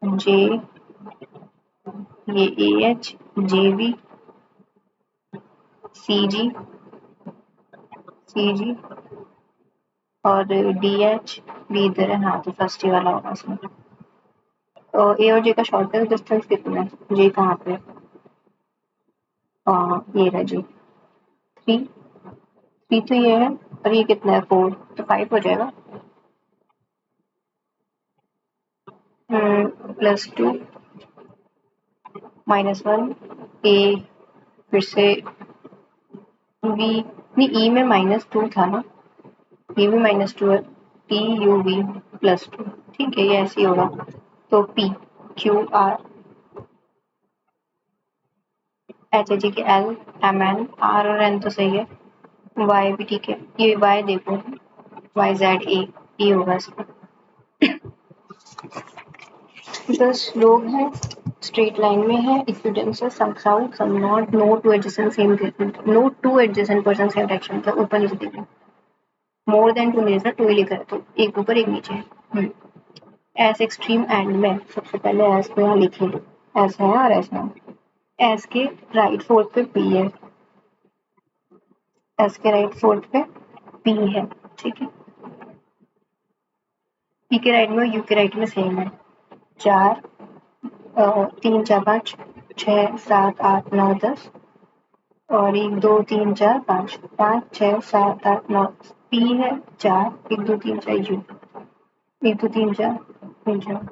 J, ये ए एच जे बी, सी जी, सी जी, और डी एच भी इधर है। हाँ, तो फर्स्ट ये वाला होगा इसमें। ए और जे का शॉर्टेस्ट डिस्टेंस कितना है, जे कहाँ पे है? ये रहा जी, 3, 3 तो ये है, और ये कितना है, 4, तो 5 हो जाएगा। +2 -1 ए, फिर से वी, नहीं ई में -2 था ना, ये भी -2 है, टी यू वी +2। ठीक है, ये ऐसे ही होगा। तो P Q R H G के एल एम एन, आर और एन तो सही है, वाई भी ठीक है। ये वाई देखो, वाई जेड ए, ये होगा इसका। 10 लोग हैं, स्ट्रेट लाइन में है, इक्विडेंस है, some south some north, no two adjacent same, no two adjacent person same direction, मतलब ऊपर नीचे देखना। मोर देन 2 नहीं है, 2 ही लिखा है, तो एक ऊपर एक नीचे है। एस एक्सट्रीम एंड में सबसे पहले एस को यहाँ लिख लो, ऐसा है और ऐसा है। एस के राइट फोर्थ पे पी है, एस के राइट फोर्थ पे पी है। ठीक है, पी के राइट में, यू के राइट में सेम है। 4, 3 4 5 6 7 8 9 10, और 1 2 3 4 5 5 6 7 8 9, पी है 4, 1 2 3 4 यू, 1 2 3 4 3 4।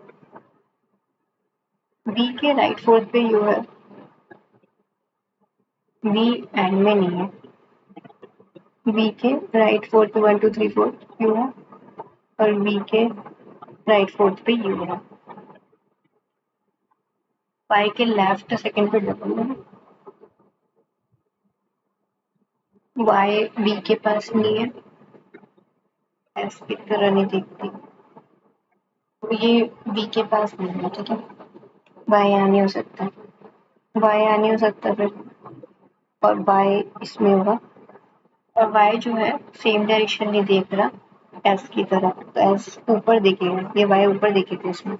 बी के राइट फोर्थ पे यू है, बी एंड में नहीं है। बी के राइट फोर्थ पे 1 2 3 4 यू है, और बी के राइट फोर्थ पे यू है। वाई के लेफ्ट सेकंड पे डबल है, वाई बी के पास नहीं है, एस की तरह नहीं दिखती, तो ये बी के पास नहीं है। ठीक है, वाई यहाँ नहीं हो सकता, वाई यहाँ नहीं हो सकता फिर, और वाई इसमें होगा। और वाई जो है सेम डायरेक्शन नहीं देख रहा एस की तरह, तो एस ऊपर दिखेगा, ये वाई ऊपर दिखेगा इसमें,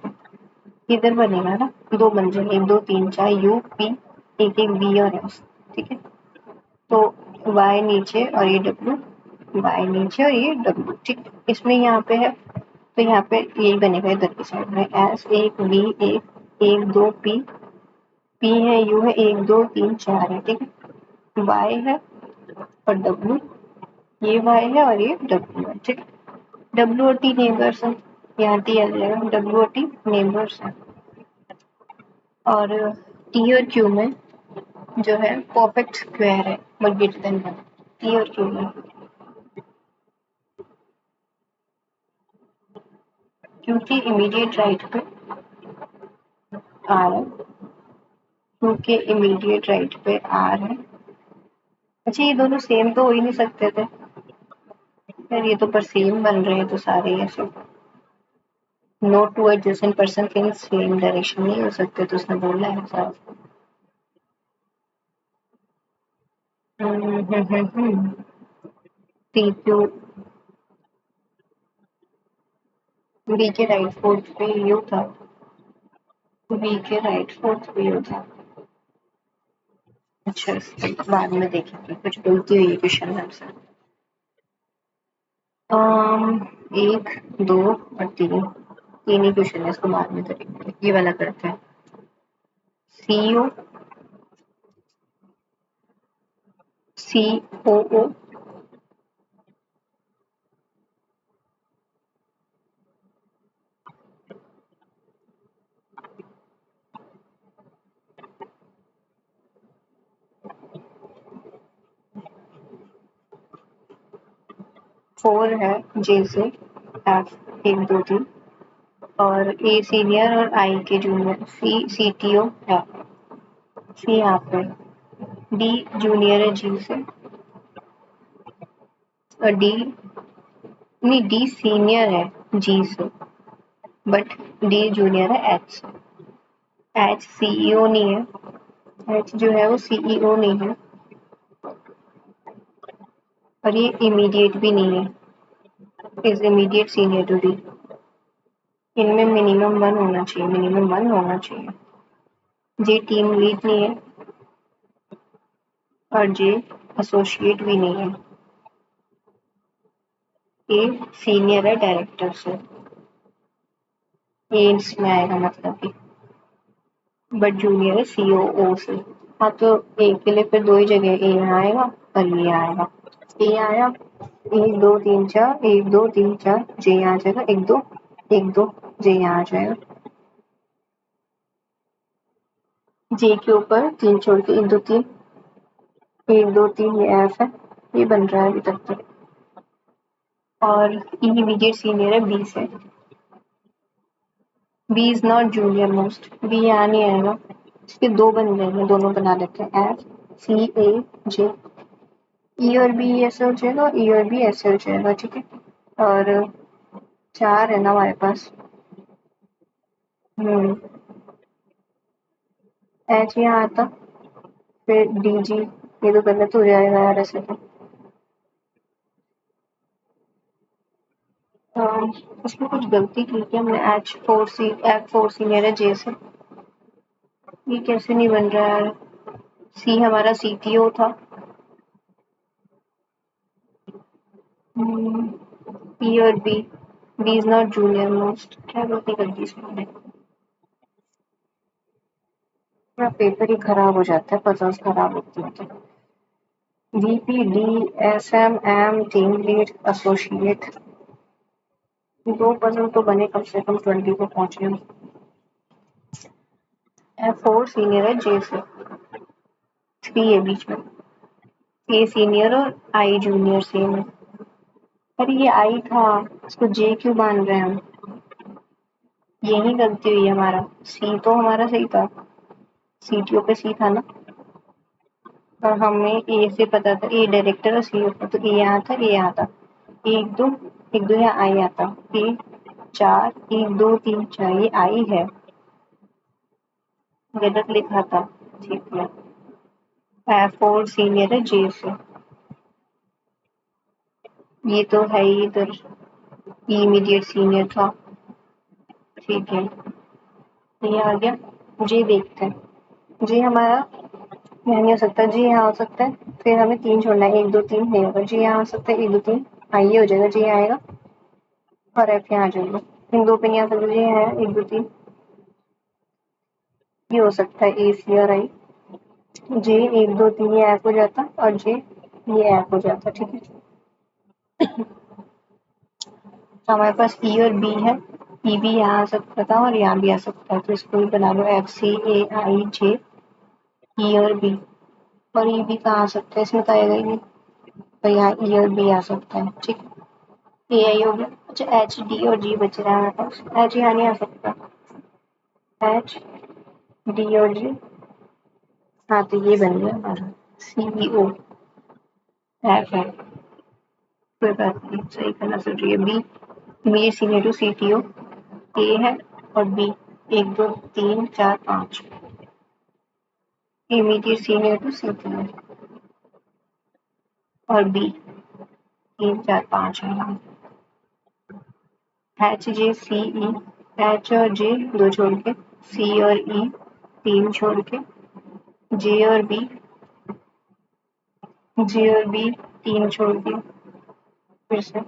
इधर बनेगा ना, 2 बन जाएंगे, 1 2 3 4 यू पी, एक एक बी और एस। ठीक है, तो y नीचे और ये w, y नीचे और ये w, ठीक। इसमें यहाँ पे है तो यहाँ पे यही बनेगा इधर की साइड में, s एक v एक एक दो p, p है u है एक दो तीन चार है, ठीक है। y है और w, ये y है और ये w है, ठीक। w और t नेबर्स है, यहाँ t आ जाएगा, w और t नेबर्स है। और t और q में जो है परफेक्ट स्क्वायर है, बट ग्रेटर देन 1, t और q में, क्योंकि इमीडिएट राइट पे r है, क्योंकि इमीडिएट राइट पे r है। अच्छा ये दोनों सेम तो हो ही नहीं सकते थे यार, ये तो पर सेम बन रहे हैं तो सारे ऐसे। नो टू एडजेसेंट पर्सन के सेम डायरेक्शन नहीं हो सकते, तो उसने बोला है साफ। टी क्यू बी के राइट फोर्थ पे यू था, बी के राइट फोर्थ पे यू था। अच्छा बाद में देखेंगे, कुछ गलती हुई है क्वेश्चन में हमसे। एक दो और तीन ही क्वेश्चन है, इसको बाद में करेंगे। ये वाला करते हैं। सीओ COO 4 है, J से F एक दो तीन, और A सीनियर और I के जूनियर, C CTO है, C यहाँ पे, D जूनियर है G से, और D नहीं, D सीनियर है G से, बट D जूनियर है H से। H CEO नहीं है, H जो है वो CEO नहीं है, और ये इमीडिएट भी नहीं है, is immediate senior to D. इनमें मिनिमम 1 होना चाहिए, मिनिमम 1 होना चाहिए। जे टीम लीड नहीं है और जे एसोसिएट भी नहीं है। ए सीनियर है डायरेक्टर से, ए इसमें आएगा मतलब कि, बट जूनियर है COO से। हाँ तो ए के लिए फिर दो ही जगह, ए यहाँ आएगा और ये आएगा। ए आया, एक दो तीन चार, एक दो तीन चार, जे यहाँ आ जाएगा, एक दो जे यहाँ आ जाएगा। जे के ऊपर तीन छोड़ के एक दो तीन, एक दो तीन, ये एफ है, ये बन रहा है अभी तक तो। और इमीडिएट सीनियर है बी से, B is not junior most, B यहाँ नहीं आएगा। इसके दो बन जाएंगे, दोनों बना लेते हैं, FCAJ। ई और बी ऐसे हो जाएगा, ई और बी ऐसे हो जाएगा, ठीक है। और चार है ना हमारे पास, एच यहाँ आता, फिर DG, ये तो गलत हो जाएगा यार ऐसे तो। इसमें कुछ गलती की क्या हमने, F4 सीनियर है J से, ये कैसे नहीं बन रहा है। C हमारा CTO था, E और B is not junior most, क्या गलती कर दी इसमें मैंने। पूरा पेपर ही खराब हो जाता है, पजल्स खराब होती है तो। VP DSM team lead associate, दो पजल तो बने, कम से कम 20 को पहुंचे हम। F4 सीनियर है J से, 3 है बीच में, A सीनियर और I जूनियर सेम है। अरे ये I था, इसको J क्यों मान रहे हैं हम, यही गलती हुई हमारा। C तो हमारा सही था, CTO पे C था ना, और हमें A से पता था, A डायरेक्टर और CEO था, तो A यहाँ था, A यहाँ था, एक दो यहाँ I आता, A चार, एक दो तीन चार, ये I है, गलत लिखा था, ठीक है। F4 सीनियर है J से, ये तो है ही इधर, इमीडिएट सीनियर था, ठीक है। ये आ गया। J देखते हैं, J हमारा यहाँ नहीं हो सकता, जी यहाँ हो सकता है, फिर हमें 3 छोड़ना है, 1 2 3 नहीं होगा, जी यहाँ हो सकता है 1 2 3, हाँ ये हो जाएगा, जी यहाँ आएगा और एफ यहाँ आ जाएगा, इन 2 पे नहीं आ सकता, जी यहाँ है 1 2 3, ये हो सकता है ए सी और आई, जे 1 2 3 ये एफ हो जाता और जे ये एफ हो जाता, ठीक है। तो हमारे पास ई और बी है, ई भी यहाँ आ सकता था और यहाँ भी आ सकता है, तो इसको भी बना लो एफ सी ए आई जे ई और बी, और ई भी कहाँ आ सकता है, इसमें तो आएगा ही नहीं, तो यहाँ ई और बी आ सकता है, ठीक है। ए आई हो गया, अच्छा एच डी और जी बच रहा है हमारे पास, एच यहाँ नहीं आ सकता, एच डी और जी, हाँ तो ये बन गया हमारा सी बी ओ एफ है, कोई बात नहीं, सही करना जरूरी है। B immediate senior to C T O A है, और B 1 2 3 4 5 immediate senior to C T O, और बी 3 4 5 है यहाँ, एच जे सी ई, एच और जे 2 छोड़ के, सी और ई 3 छोड़ के, जे और बी, जे और बी 3 छोड़ के, फिर से,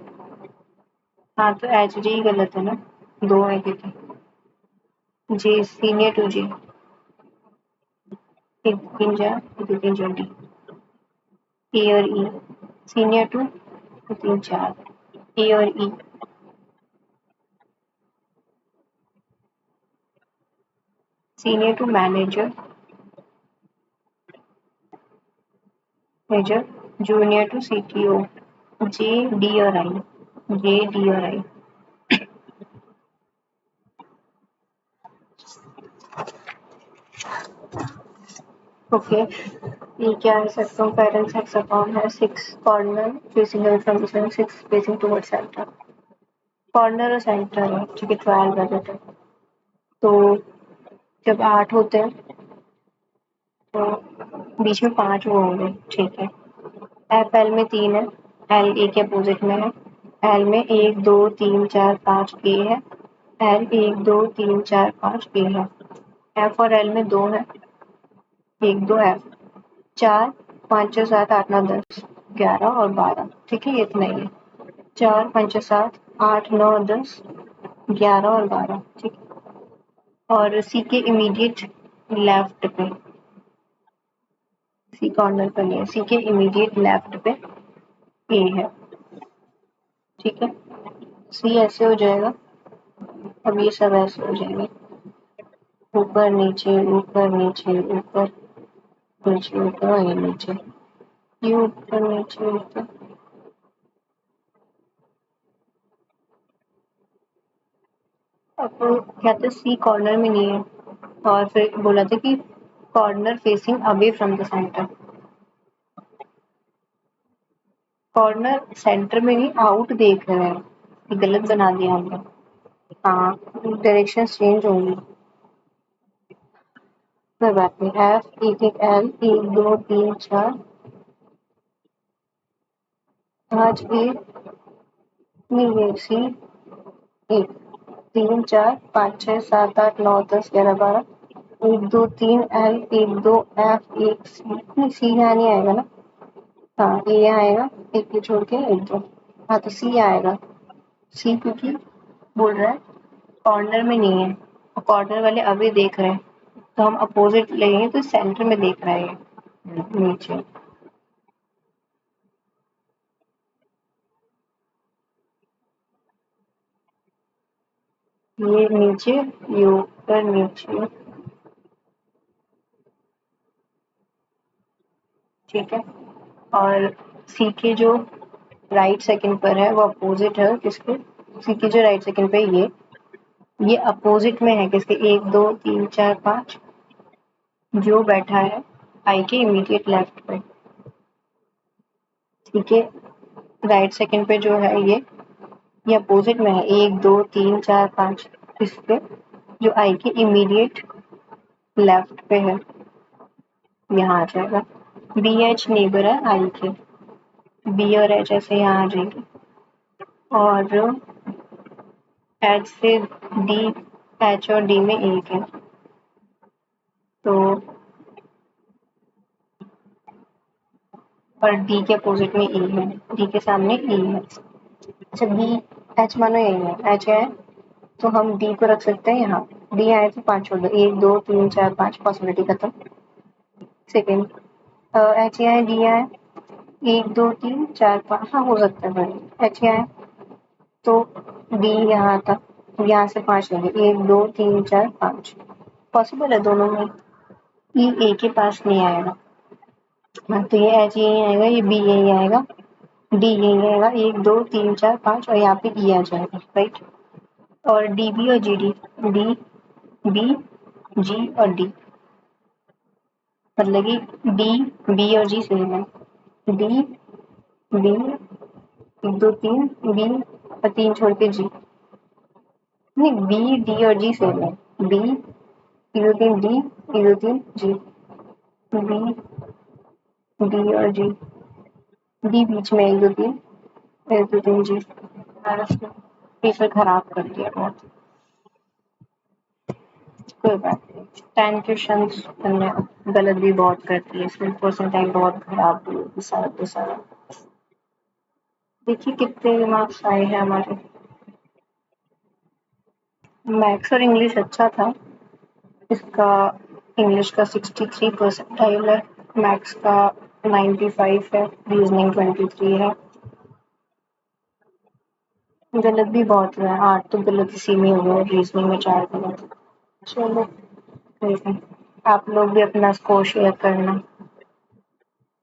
हाँ तो एच जे ही गलत है ना, 2 है क्योंकि, J senior to J, 1 3 4 2 3 4 D, A और ई सीनियर टू 2 3 4, ए और E senior to manager, major junior to C T O, J D और आई, जे डी और आई, ओके। ये क्या है, सेट फ्रॉम पेरेंट्स हेक्सागोन है, 6 corner facing away from the 6 facing towards centre, corner और centre है, ठीक है, 12 बजट है, तो जब 8 होते हैं तो बीच में 5 वो होंगे, ठीक है। एफ एल में 3 है, एल ए के अपोजिट में है, एल में 1 2 3 4 5 ए है, एल 1 2 3 4 5 ए है, एफ और एल में 2 है, 1 2 एफ, 4 5 6 7 8 9 10 11 और 12, ठीक है, ये इतना ही है, 4 5 6 7 8 9 10 11 और 12, ठीक है। और सी के इमीडिएट लेफ्ट पे, सी कॉर्नर पर नहीं है, सी के इमीडिएट लेफ्ट पे ए है, ठीक है। सी ऐसे हो जाएगा, अब ये सब ऐसे हो जाएंगे, ऊपर नीचे ऊपर नीचे ऊपर नीचे ऊपर और ये नीचे, ये ऊपर नीचे ऊपर, अब कहते सी कॉर्नर में नहीं है, और फिर बोला था कि corner facing away from the centre, corner centre में नहीं आउट देख रहे हैं, ये गलत बना दिया हमने, हाँ डायरेक्शन चेंज होंगी, कोई बात नहीं, एफ 1 1 एल 1 2 3 4 5 ए, नहीं ये सी 1 3 4 5 6 7 8 9 10 11 12 1 2 3 एल 1 2 एफ 1 सी, नहीं सी यहाँ नहीं आएगा ना, हाँ ए यहाँ आएगा, एक को छोड़ के 1 2, हाँ तो सी आएगा, सी क्योंकि बोल रहा है कॉर्नर में नहीं है, और कॉर्नर वाले अभी देख रहे हैं, तो हम अपोजिट लेंगे तो सेंटर में देख रहा है ये नीचे, ये नीचे ये ऊपर नीचे, ठीक है। और सी के जो राइट सेकंड पर है वो अपोजिट है किसके, सी के जो राइट सेकंड पे ये अपोजिट में है किसके, 1 2 3 4 5, जो बैठा है आई के इमीडिएट लेफ्ट पे, ठीक है। राइट सेकंड पे जो है ये अपोजिट में है, 1 2 3 4 5, इस पे जो आई के इमीडिएट लेफ्ट पे है, यहाँ आ जाएगा, बी एच नेबर है आई के, बी और एच ऐसे यहाँ आ जाएंगे, और एच से डी, एच और डी में एक है, तो और डी के अपोजिट में ई है, डी के सामने ई है। अच्छा बी, एच मानो यही है, एच है तो हम डी को रख सकते हैं यहाँ। डी आए तो 5 छोड़ दो, 1 2 3 4 5, पॉसिबिलिटी खत्म। सेकेंड एच आए, डी आए, 1 2 3 4 5, हाँ हो सकता है भाई। एच आए तो डी यहाँ आता, यहाँ से 5 लेंगे, 1 2 3 4 5, पॉसिबल है दोनों में। ई ए के पास नहीं आएगा, हाँ तो ये एच यही आएगा, ये बी यही आएगा, डी यही आएगा, 1 2 3 4 5, और यहाँ पे ई आ जाएगा, राइट। और डी बी और जी डी, डी बी जी और डी, मतलब कि डी बी और जी सेम है। डी बी, 1 2 3 बी, और 3 छोड़ के जी, नहीं बी डी और जी सेम है। बी 1 2 3 डी, 1 2 3 जी, बी डी और जी, डी बीच में 1 2 3, 1 2 3 जी। पेपर खराब कर दिया बहुत, कोई बात नहीं। 10 क्वेश्चन तुमने गलत भी बहुत करती है, इसमें परसेंटाइल बहुत खराब हुई होगी सारा के सारा। देखिए कितने मार्क्स आए हैं हमारे। मैथ्स और इंग्लिश अच्छा था, इसका इंग्लिश का 63 परसेंटाइल है, मैथ्स का 95 है, रीजनिंग 23 है। गलत भी बहुत हुआ है, 8 तो गलत इसी में हुआ है, रीजनिंग में 4 गलत। चलो ठीक है, आप लोग भी अपना स्कोर शेयर करना।